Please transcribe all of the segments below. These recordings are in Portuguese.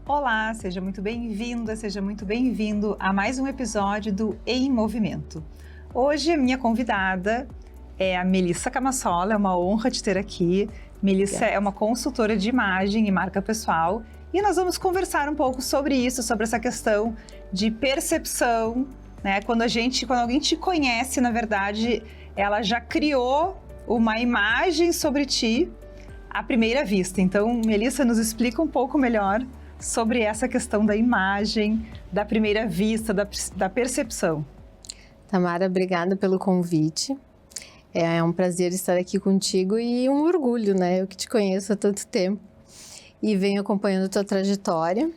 Olá, seja muito bem-vinda, seja muito bem-vindo a mais um episódio do Em Movimento. Hoje a minha convidada é a Melissa Camassola, é uma honra te ter aqui. Melissa é uma consultora de imagem e marca pessoal e nós vamos conversar um pouco sobre isso, sobre essa questão de percepção, né? Quando alguém te conhece, na verdade, ela já criou uma imagem sobre ti à primeira vista. Então, Melissa, nos explica um pouco melhor sobre essa questão da imagem, da primeira vista, da percepção. Tamara, obrigada pelo convite. É um prazer estar aqui contigo e um orgulho, né? Eu que te conheço há tanto tempo e venho acompanhando tua trajetória.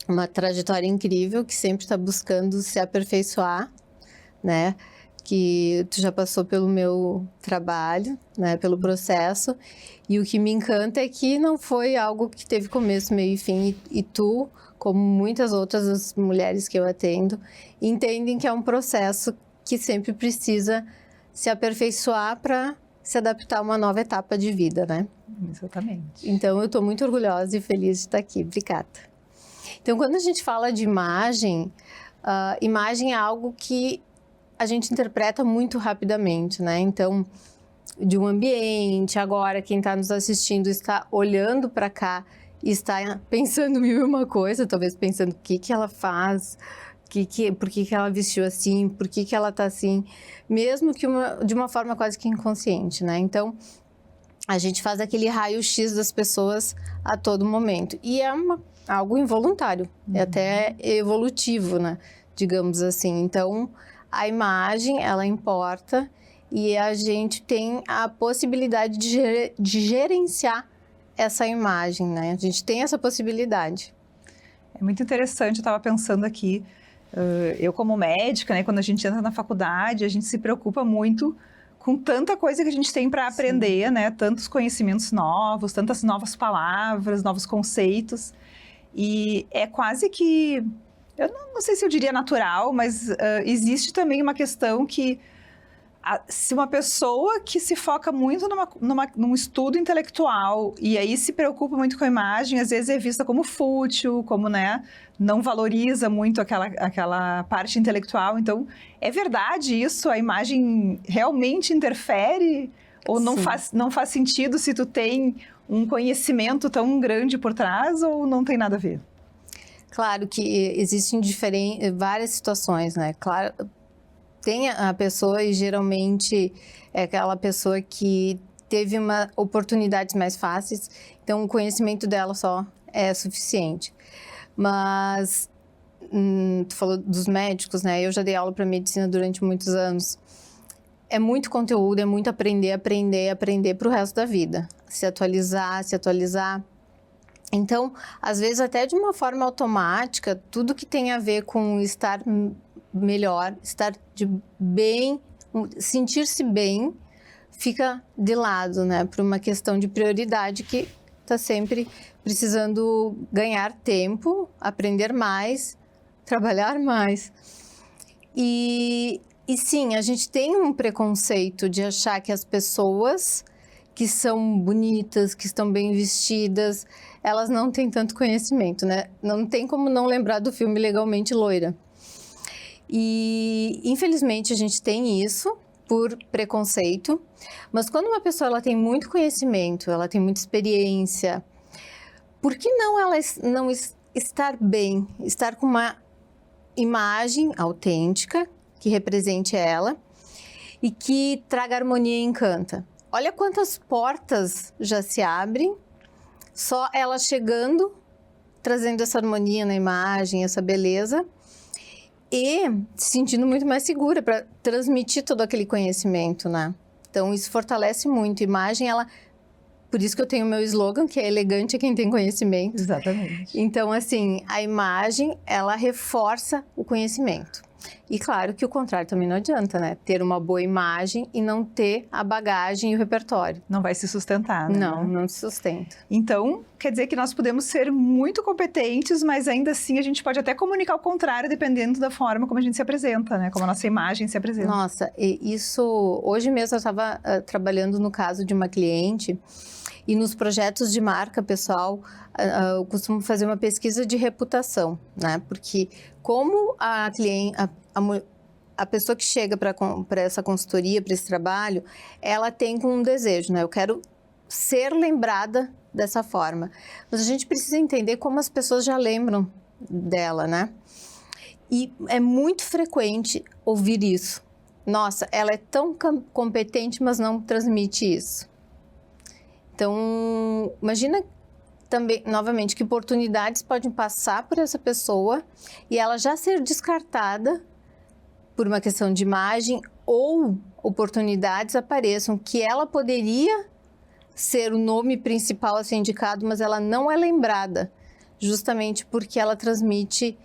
Uma trajetória incrível que sempre está buscando se aperfeiçoar, né? Que tu já passou pelo meu trabalho, né? Pelo processo. E o que me encanta é que não foi algo que teve começo, meio e fim. E tu, como muitas outras mulheres que eu atendo, entendem que é um processo que sempre precisa se aperfeiçoar para se adaptar a uma nova etapa de vida, né? Exatamente. Então, eu estou muito orgulhosa e feliz de estar aqui. Obrigada. Então, quando a gente fala de imagem, imagem é algo que a gente interpreta muito rapidamente, né? Então, de um ambiente, agora quem está nos assistindo está olhando para cá e está pensando mil e uma coisa, talvez pensando o que ela faz, por que ela vestiu assim, por que ela está assim, mesmo que de uma forma quase que inconsciente, né? Então, a gente faz aquele raio-x das pessoas a todo momento. E é algo involuntário, é até evolutivo, né? Digamos assim. Então, a imagem, ela importa e a gente tem a possibilidade de gerenciar essa imagem, né? A gente tem essa possibilidade. É muito interessante, eu estava pensando aqui, eu como médica, né, quando a gente entra na faculdade, a gente se preocupa muito com tanta coisa que a gente tem para aprender, né? Tantos conhecimentos novos, tantas novas palavras, novos conceitos. E é quase que, eu não sei se eu diria natural, mas existe também uma questão que se uma pessoa que se foca muito num estudo intelectual e aí se preocupa muito com a imagem, às vezes é vista como fútil, como, né, não valoriza muito aquela parte intelectual. Então, é verdade isso? A imagem realmente interfere? Ou não faz sentido se tu tem um conhecimento tão grande por trás ou não tem nada a ver? Claro que existem várias situações, né? Claro, tem a pessoa e geralmente é aquela pessoa que teve oportunidades mais fáceis, então o conhecimento dela só é suficiente. Mas, tu falou dos médicos, né? Eu já dei aula para medicina durante muitos anos. É muito conteúdo, é muito aprender para o resto da vida. Se atualizar. Então, às vezes até de uma forma automática, tudo que tem a ver com estar melhor, estar bem, sentir-se bem, fica de lado, né? Por uma questão de prioridade que está sempre precisando ganhar tempo, aprender mais, trabalhar mais. E sim, a gente tem um preconceito de achar que as pessoas que são bonitas, que estão bem vestidas, elas não têm tanto conhecimento, né? Não tem como não lembrar do filme Legalmente Loira. E, infelizmente, a gente tem isso por preconceito, mas quando uma pessoa ela tem muito conhecimento, ela tem muita experiência, por que não ela não estar bem, estar com uma imagem autêntica que represente ela e que traga harmonia e encanta? Olha quantas portas já se abrem, só ela chegando, trazendo essa harmonia na imagem, essa beleza, e se sentindo muito mais segura para transmitir todo aquele conhecimento, né? Então, isso fortalece muito. A imagem, por isso que eu tenho o meu slogan, que é elegante quem tem conhecimento. Exatamente. Então, assim, a imagem, ela reforça o conhecimento. E claro que o contrário também não adianta, né? Ter uma boa imagem e não ter a bagagem e o repertório. Não vai se sustentar, né? Não se sustenta. Então, quer dizer que nós podemos ser muito competentes, mas ainda assim a gente pode até comunicar o contrário, dependendo da forma como a gente se apresenta, né? Como a nossa imagem se apresenta. Nossa, isso... Hoje mesmo eu estava trabalhando no caso de uma cliente E nos projetos de marca pessoal, eu costumo fazer uma pesquisa de reputação, né? Porque como a cliente, a pessoa que chega para essa consultoria, para esse trabalho, ela tem com um desejo, né? Eu quero ser lembrada dessa forma. Mas a gente precisa entender como as pessoas já lembram dela, né? E é muito frequente ouvir isso. Nossa, ela é tão competente, mas não transmite isso. Então, imagina também, novamente, que oportunidades podem passar por essa pessoa e ela já ser descartada por uma questão de imagem, ou oportunidades apareçam que ela poderia ser o nome principal a ser indicado, mas ela não é lembrada, justamente porque ela transmite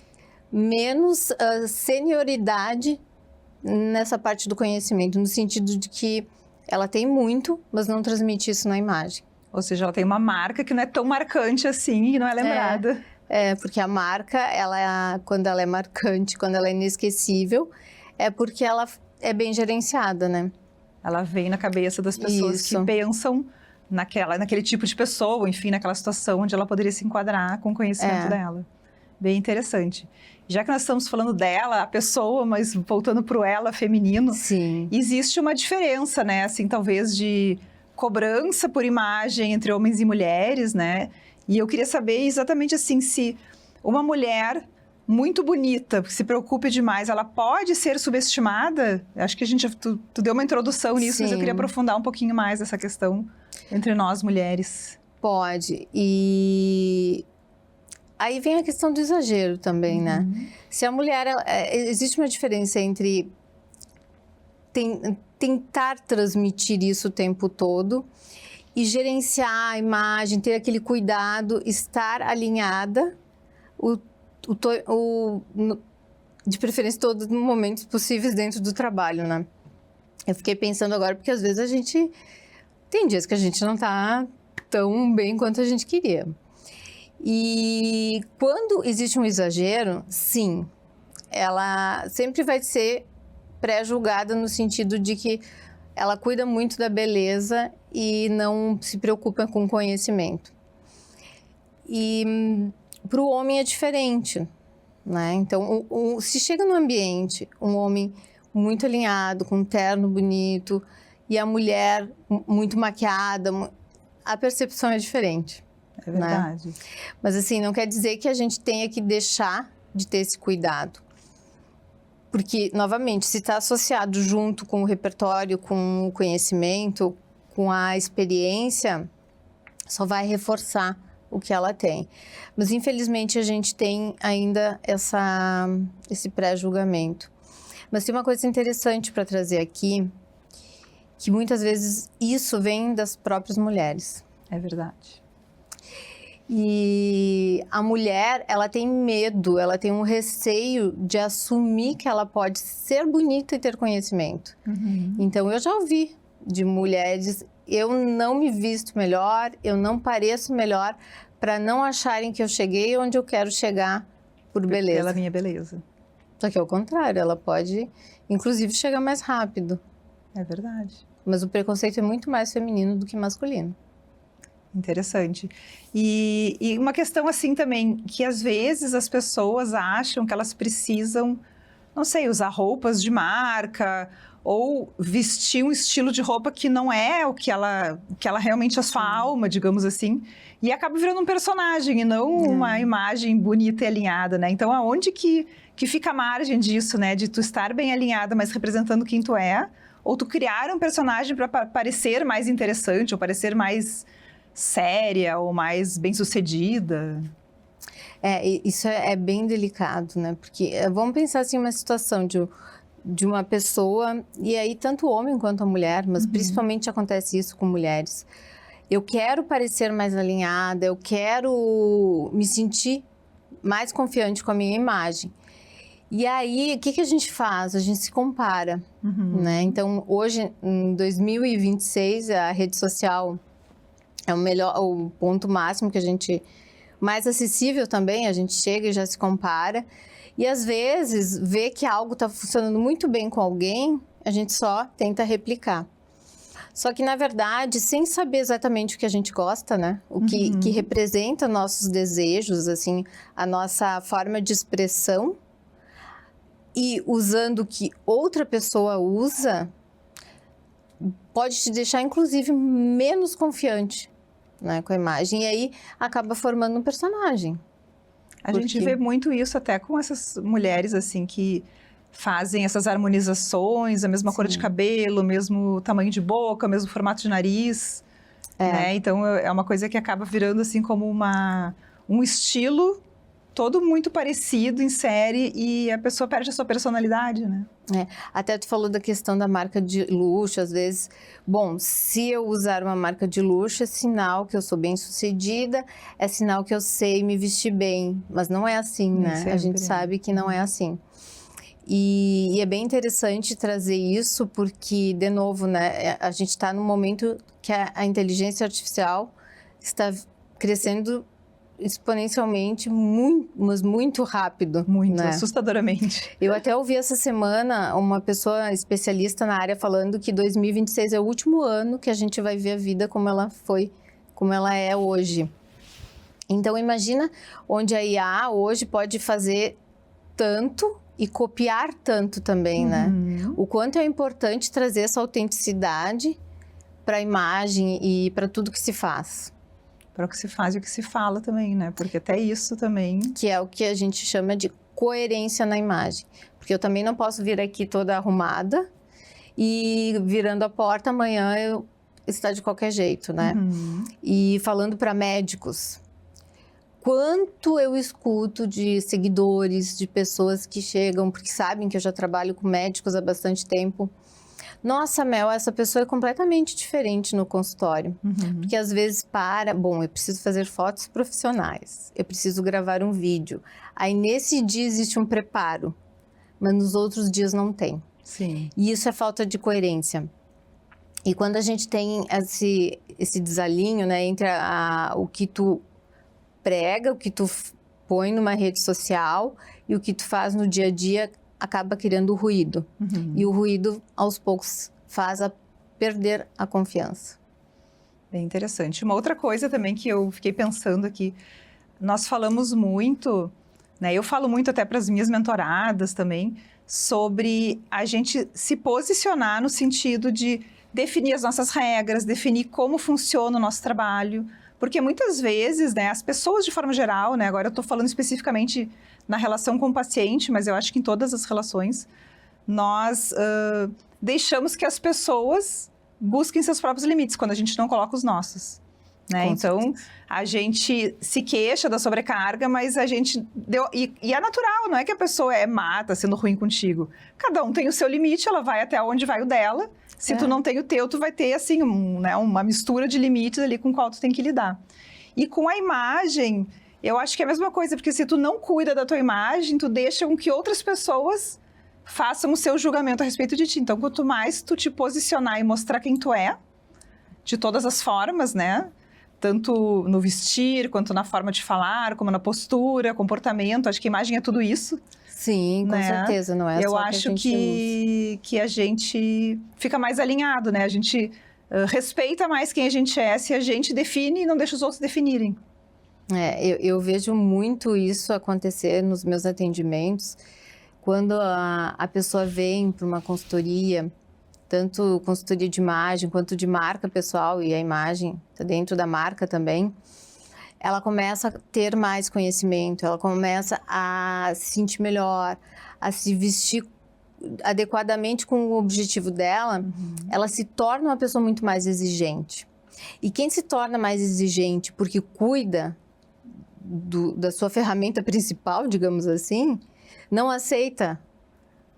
menos senioridade nessa parte do conhecimento, no sentido de que ela tem muito, mas não transmite isso na imagem. Ou seja, ela tem uma marca que não é tão marcante assim e não é lembrada. Porque a marca, quando ela é marcante, quando ela é inesquecível, é porque ela é bem gerenciada, né? Ela vem na cabeça das pessoas que pensam naquele tipo de pessoa, enfim, naquela situação onde ela poderia se enquadrar com o conhecimento dela. Bem interessante. Já que nós estamos falando dela, a pessoa, mas voltando para o ela feminino, sim, existe uma diferença, né? Assim, talvez de cobrança por imagem entre homens e mulheres, né? E eu queria saber exatamente assim, se uma mulher muito bonita, que se preocupe demais, ela pode ser subestimada? Acho que tu deu uma introdução nisso, sim, mas eu queria aprofundar um pouquinho mais essa questão entre nós mulheres. Pode. E aí vem a questão do exagero também, né? Se a mulher... existe uma diferença entre tentar transmitir isso o tempo todo e gerenciar a imagem, ter aquele cuidado, estar alinhada, de preferência todos os momentos possíveis dentro do trabalho, né? Eu fiquei pensando agora, porque às vezes tem dias que a gente não tá tão bem quanto a gente queria. E quando existe um exagero, sim, ela sempre vai ser pré-julgada no sentido de que ela cuida muito da beleza e não se preocupa com o conhecimento. E para o homem é diferente, né? Então, se chega no ambiente um homem muito alinhado, com um terno bonito, e a mulher muito maquiada, a percepção é diferente. É verdade. Né? Mas assim, não quer dizer que a gente tenha que deixar de ter esse cuidado. Porque, novamente, se está associado junto com o repertório, com o conhecimento, com a experiência, só vai reforçar o que ela tem. Mas, infelizmente, a gente tem ainda esse pré-julgamento. Mas tem uma coisa interessante para trazer aqui, que muitas vezes isso vem das próprias mulheres. É verdade. E a mulher, ela tem medo, ela tem um receio de assumir que ela pode ser bonita e ter conhecimento. Então, eu já ouvi de mulheres, eu não me visto melhor, eu não pareço melhor, para não acharem que eu cheguei onde eu quero chegar por beleza. Pela minha beleza. Só que é o contrário, ela pode, inclusive, chegar mais rápido. É verdade. Mas o preconceito é muito mais feminino do que masculino. Interessante. E uma questão assim também, que às vezes as pessoas acham que elas precisam, não sei, usar roupas de marca ou vestir um estilo de roupa que não é o que ela realmente é a sua alma, digamos assim, e acaba virando um personagem e não uma imagem bonita e alinhada, né? Então, aonde que fica a margem disso, né? De tu estar bem alinhada, mas representando quem tu é, ou tu criar um personagem para parecer mais interessante ou parecer mais séria ou mais bem-sucedida? Isso é bem delicado, né? Porque vamos pensar assim, uma situação de uma pessoa, e aí tanto o homem quanto a mulher, mas principalmente acontece isso com mulheres. Eu quero parecer mais alinhada, eu quero me sentir mais confiante com a minha imagem. E aí, o que a gente faz? A gente se compara, né? Então, hoje, em 2026, a rede social é o ponto máximo que a gente... mais acessível também, a gente chega e já se compara. E, às vezes, vê que algo está funcionando muito bem com alguém, a gente só tenta replicar. Só que, na verdade, sem saber exatamente o que a gente gosta, né? O que representa nossos desejos, assim, a nossa forma de expressão, e usando o que outra pessoa usa, pode te deixar, inclusive, menos confiante, né, com a imagem. E aí, acaba formando um personagem. A gente vê muito isso até com essas mulheres, assim, que fazem essas harmonizações, a mesma cor de cabelo, mesmo tamanho de boca, mesmo formato de nariz, né? Então, é uma coisa que acaba virando, assim, como um estilo todo muito parecido em série e a pessoa perde a sua personalidade, né? Até tu falou da questão da marca de luxo, às vezes, bom, se eu usar uma marca de luxo é sinal que eu sou bem-sucedida, é sinal que eu sei me vestir bem, mas não é assim, né? Sempre. A gente sabe que não é assim. E é bem interessante trazer isso porque, de novo, né, a gente está num momento que a inteligência artificial está crescendo exponencialmente, mas muito rápido. Muito, né? Assustadoramente. Eu até ouvi essa semana uma pessoa especialista na área falando que 2026 é o último ano que a gente vai ver a vida como ela foi, como ela é hoje. Então, imagina onde a IA hoje pode fazer tanto e copiar tanto também, né? O quanto é importante trazer essa autenticidade para a imagem e para tudo que se faz. Para o que se faz e o que se fala também, né? Porque até isso também... Que é o que a gente chama de coerência na imagem. Porque eu também não posso vir aqui toda arrumada e virando a porta amanhã eu estar de qualquer jeito, né? E falando para médicos, quanto eu escuto de seguidores, de pessoas que chegam, porque sabem que eu já trabalho com médicos há bastante tempo. Nossa, Mel, essa pessoa é completamente diferente no consultório. Porque às vezes bom, eu preciso fazer fotos profissionais, eu preciso gravar um vídeo. Aí nesse dia existe um preparo, mas nos outros dias não tem. Sim. E isso é falta de coerência. E quando a gente tem esse desalinho, né, entre o que tu prega, o que tu põe numa rede social e o que tu faz no dia a dia, acaba criando ruído. E o ruído, aos poucos, faz perder a confiança. Bem interessante. Uma outra coisa também que eu fiquei pensando aqui, nós falamos muito, né? Eu falo muito até para as minhas mentoradas também, sobre a gente se posicionar no sentido de definir as nossas regras, definir como funciona o nosso trabalho. Porque muitas vezes, né, as pessoas de forma geral, né, agora eu estou falando especificamente na relação com o paciente, mas eu acho que em todas as relações, nós deixamos que as pessoas busquem seus próprios limites, quando a gente não coloca os nossos. Né? Então, a gente se queixa da sobrecarga, mas a gente... E é natural, não é que a pessoa é má, tá sendo ruim contigo. Cada um tem o seu limite, ela vai até onde vai o dela. Se tu não tem o teu, tu vai ter, assim, uma mistura de limites ali com o qual tu tem que lidar. E com a imagem, eu acho que é a mesma coisa, porque se tu não cuida da tua imagem, tu deixa com que outras pessoas façam o seu julgamento a respeito de ti. Então, quanto mais tu te posicionar e mostrar quem tu é, de todas as formas, né? Tanto no vestir, quanto na forma de falar, como na postura, comportamento. Acho que a imagem é tudo isso. Sim, com certeza, não é eu só acho que a gente fica mais alinhado, né? A gente respeita mais quem a gente é, se a gente define e não deixa os outros definirem. Eu vejo muito isso acontecer nos meus atendimentos, quando a pessoa vem para uma consultoria, tanto consultoria de imagem quanto de marca pessoal, e a imagem está dentro da marca também, ela começa a ter mais conhecimento, ela começa a se sentir melhor, a se vestir adequadamente com o objetivo dela, ela se torna uma pessoa muito mais exigente. E quem se torna mais exigente porque cuida da sua ferramenta principal, digamos assim, não aceita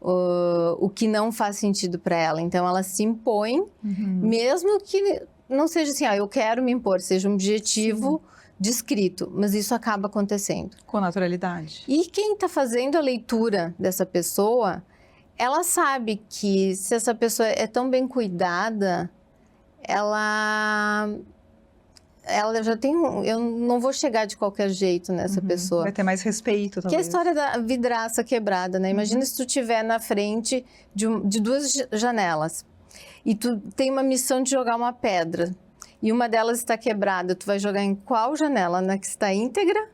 o que não faz sentido para ela. Então, ela se impõe, mesmo que não seja assim, eu quero me impor, seja um objetivo descrito, mas isso acaba acontecendo. Com naturalidade. E quem está fazendo a leitura dessa pessoa, ela sabe que se essa pessoa é tão bem cuidada, ela já tem eu não vou chegar de qualquer jeito nessa pessoa. Vai ter mais respeito, talvez. Que é a história da vidraça quebrada, né? Imagina se tu estiver na frente de duas janelas. e tu tem uma missão de jogar uma pedra, e uma delas está quebrada, tu vai jogar em qual janela? Na que está íntegra,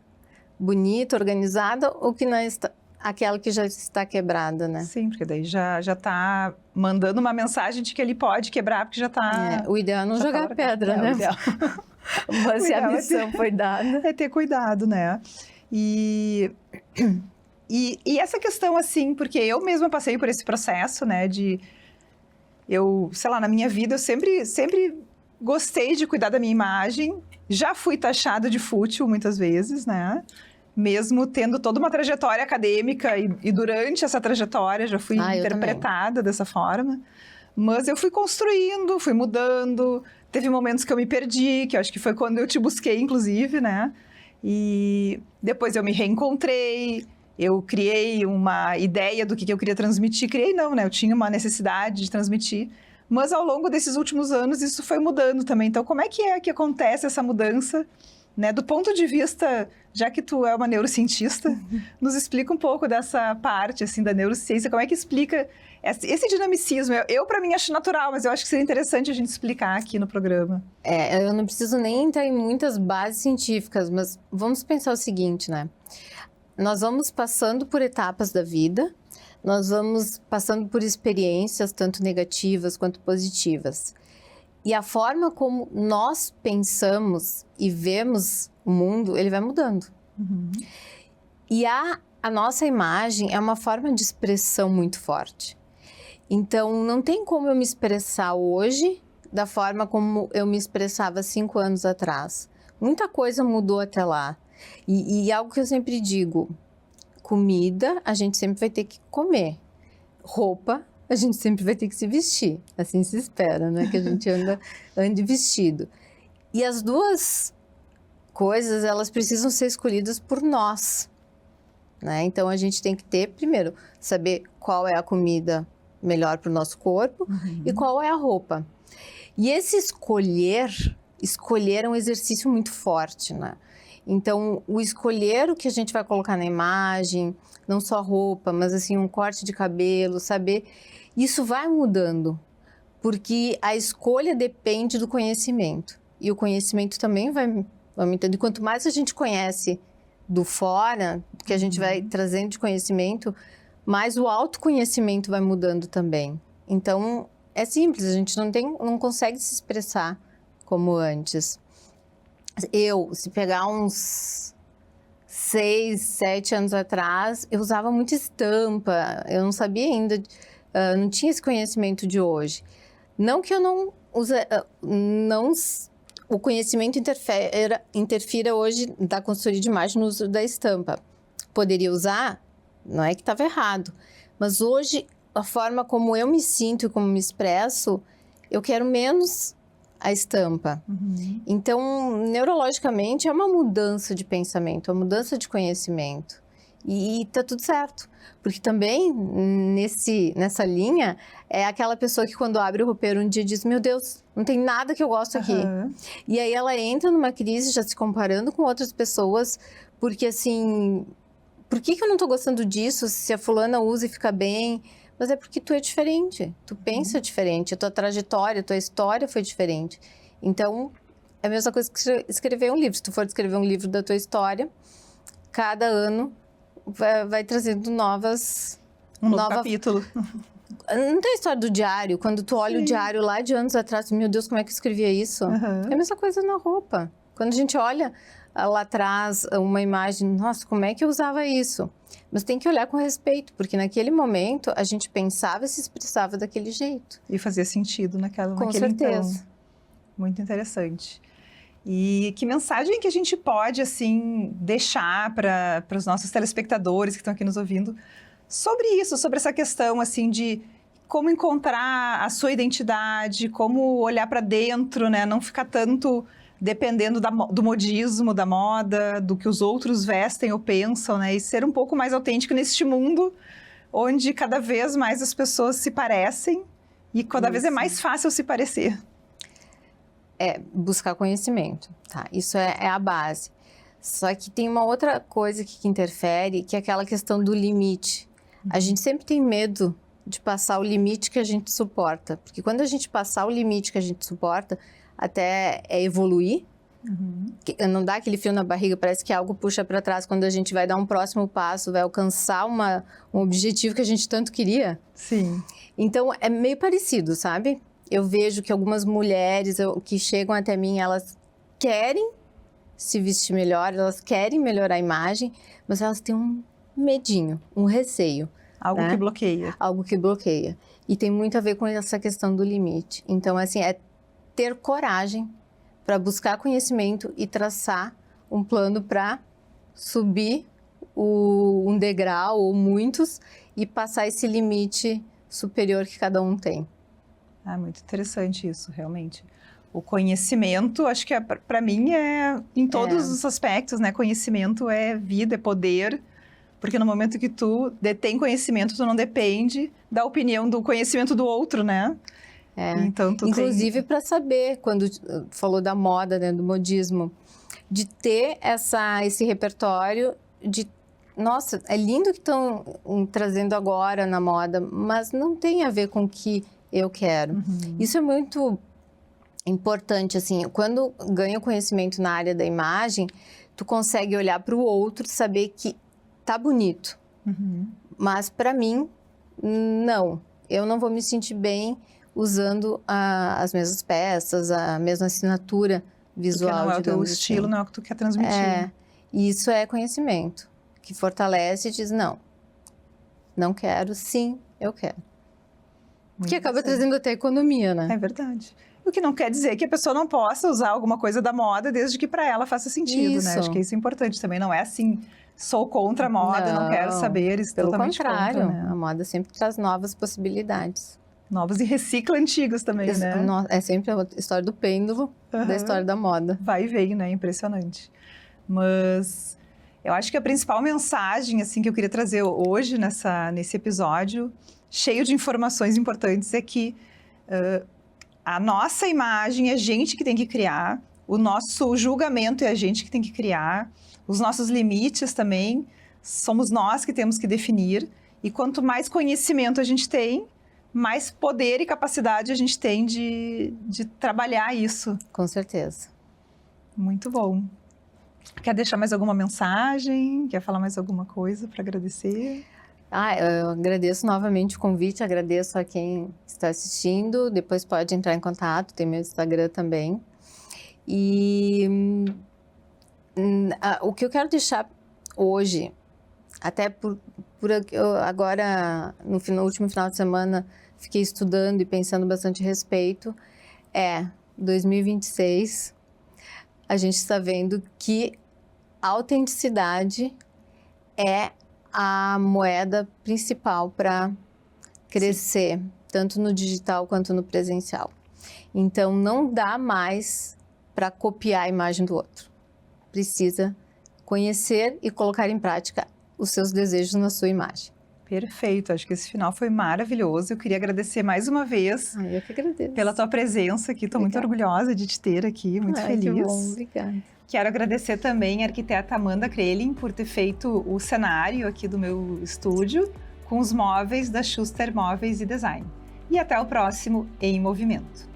bonita, organizada, ou que não está, aquela que já está quebrada, né? Sim, porque daí já tá mandando uma mensagem de que ele pode quebrar, porque já tá... O ideal é não jogar pedra, né? O ideal. Mas se a missão foi dada... É ter cuidado, né? E essa questão, assim, porque eu mesma passei por esse processo, né, sei lá, na minha vida, eu sempre gostei de cuidar da minha imagem, já fui taxada de fútil muitas vezes, né? Mesmo tendo toda uma trajetória acadêmica e durante essa trajetória já fui interpretada dessa forma. Mas eu fui construindo, fui mudando. Teve momentos que eu me perdi, que eu acho que foi quando eu te busquei, inclusive, né? E depois eu me reencontrei, eu criei uma ideia do que eu queria transmitir. Criei não, né? Eu tinha uma necessidade de transmitir. Mas ao longo desses últimos anos isso foi mudando também. Então como é que acontece essa mudança, né? Do ponto de vista, já que tu é uma neurocientista, nos explica um pouco dessa parte assim da neurociência, como é que explica esse dinamicismo? Eu para mim acho natural, mas eu acho que seria interessante a gente explicar aqui no programa. Eu não preciso nem entrar em muitas bases científicas, mas vamos pensar o seguinte, né? Nós vamos passando por etapas da vida, nós vamos passando por experiências, tanto negativas quanto positivas. E a forma como nós pensamos e vemos o mundo, ele vai mudando. Uhum. E a nossa imagem é uma forma de expressão muito forte. Então, não tem como eu me expressar hoje da forma como eu me expressava 5 anos atrás. Muita coisa mudou até lá. E algo que eu sempre digo, comida a gente sempre vai ter que comer, roupa a gente sempre vai ter que se vestir, assim se espera, né? Que a gente ande vestido. E as duas coisas, elas precisam ser escolhidas por nós, né? Então a gente tem que ter, primeiro, saber qual é a comida melhor para o nosso corpo e qual é a roupa. E esse escolher é um exercício muito forte, né? Então, o escolher o que a gente vai colocar na imagem, não só roupa, mas assim, um corte de cabelo, saber, isso vai mudando, porque a escolha depende do conhecimento. E o conhecimento também vai aumentando. E quanto mais a gente conhece do fora, que a gente vai trazendo de conhecimento, mais o autoconhecimento vai mudando também. Então, é simples, a gente não consegue se expressar como antes. Se pegar uns 6, 7 anos atrás, eu usava muita estampa, eu não sabia ainda, não tinha esse conhecimento de hoje. Não que eu não use, o conhecimento interfira hoje da consultoria de imagem no uso da estampa. Poderia usar, não é que estava errado, mas hoje a forma como eu me sinto e como me expresso, eu quero menos a estampa. Então, neurologicamente, é uma mudança de pensamento, uma mudança de conhecimento. E tá tudo certo. Porque também, nessa linha, é aquela pessoa que quando abre o roupeiro um dia diz, meu Deus, não tem nada que eu gosto aqui. E aí ela entra numa crise já se comparando com outras pessoas, porque assim, por que eu não tô gostando disso se a fulana usa e fica bem? Mas é porque tu é diferente, tu pensa diferente, a tua trajetória, a tua história foi diferente. Então, é a mesma coisa que escrever um livro. Se tu for escrever um livro da tua história, cada ano vai trazendo um novo capítulo. Não tem a história do diário. Quando tu olha o diário lá de anos atrás, meu Deus, como é que eu escrevia isso? É a mesma coisa na roupa. Quando a gente olha lá atrás uma imagem, nossa, como é que eu usava isso? Mas tem que olhar com respeito, porque naquele momento a gente pensava e se expressava daquele jeito. E fazia sentido naquele certeza. Então. Muito interessante. E que mensagem que a gente pode, assim, deixar para os nossos telespectadores que estão aqui nos ouvindo sobre isso, sobre essa questão, assim, de como encontrar a sua identidade, como olhar para dentro, né? Não ficar tanto dependendo do modismo, da moda, do que os outros vestem ou pensam, né? E ser um pouco mais autêntico neste mundo onde cada vez mais as pessoas se parecem e cada vez é mais fácil se parecer. Buscar conhecimento, tá? Isso é a base. Só que tem uma outra coisa que interfere, que é aquela questão do limite. A gente sempre tem medo de passar o limite que a gente suporta. Porque quando a gente passar o limite que a gente suporta, até é evoluir, não dá aquele frio na barriga, parece que algo puxa para trás quando a gente vai dar um próximo passo, vai alcançar um objetivo que a gente tanto queria. Sim. Então, é meio parecido, sabe? Eu vejo que algumas mulheres que chegam até mim, elas querem se vestir melhor, elas querem melhorar a imagem, mas elas têm um medinho, um receio. Algo né? que bloqueia. Algo que bloqueia. E tem muito a ver com essa questão do limite. Então, assim, é ter coragem para buscar conhecimento e traçar um plano para subir um degrau ou muitos e passar esse limite superior que cada um tem. Ah, muito interessante isso, realmente. O conhecimento, acho que para mim é em todos os aspectos, né? Conhecimento é vida, é poder, porque no momento que tu detém conhecimento, tu não depende da opinião, do conhecimento do outro, né? Então, inclusive para saber, quando falou da moda, né, do modismo, de ter esse repertório de, nossa, é lindo que estão trazendo agora na moda, mas não tem a ver com o que eu quero. Isso é muito importante, assim, quando ganha conhecimento na área da imagem, tu consegue olhar para o outro, saber que tá bonito, mas para mim, não, eu não vou me sentir bem usando as mesmas peças, a mesma assinatura visual. Porque não é o teu assim. estilo, não é o que tu quer transmitir. E isso é conhecimento, que fortalece e diz, não quero, sim, eu quero. Muito que acaba trazendo até economia, né? É verdade. O que não quer dizer que a pessoa não possa usar alguma coisa da moda, desde que para ela faça sentido, né? Acho que isso é importante também, não é assim, sou contra a moda, não quero saber, isso pelo totalmente contrário, contra, né? A moda sempre traz novas possibilidades. Novos e recicla antigos também, né? É sempre a história do pêndulo da história da moda. Vai e vem, né? Impressionante. Mas eu acho que a principal mensagem, assim, que eu queria trazer hoje nesse episódio, cheio de informações importantes, é que a nossa imagem é a gente que tem que criar, o nosso julgamento é a gente que tem que criar, os nossos limites também somos nós que temos que definir, e quanto mais conhecimento a gente tem, mais poder e capacidade a gente tem de trabalhar isso. Com certeza. Muito bom. Quer deixar mais alguma mensagem? Quer falar mais alguma coisa para agradecer? Eu agradeço novamente o convite, agradeço a quem está assistindo. Depois pode entrar em contato, tem meu Instagram também. E o que eu quero deixar hoje, até agora, no último final de semana, fiquei estudando e pensando bastante a respeito, 2026, a gente está vendo que a autenticidade é a moeda principal para crescer, tanto no digital quanto no presencial. Então, não dá mais para copiar a imagem do outro. Precisa conhecer e colocar em prática os seus desejos na sua imagem. Perfeito, acho que esse final foi maravilhoso. Eu queria agradecer mais uma vez eu que agradeço. Pela tua presença aqui. Estou muito orgulhosa de te ter aqui, muito feliz. Que bom, obrigada. Quero agradecer também a arquiteta Amanda Krelin por ter feito o cenário aqui do meu estúdio com os móveis da Schuster Móveis e Design. E até o próximo Em Movimento.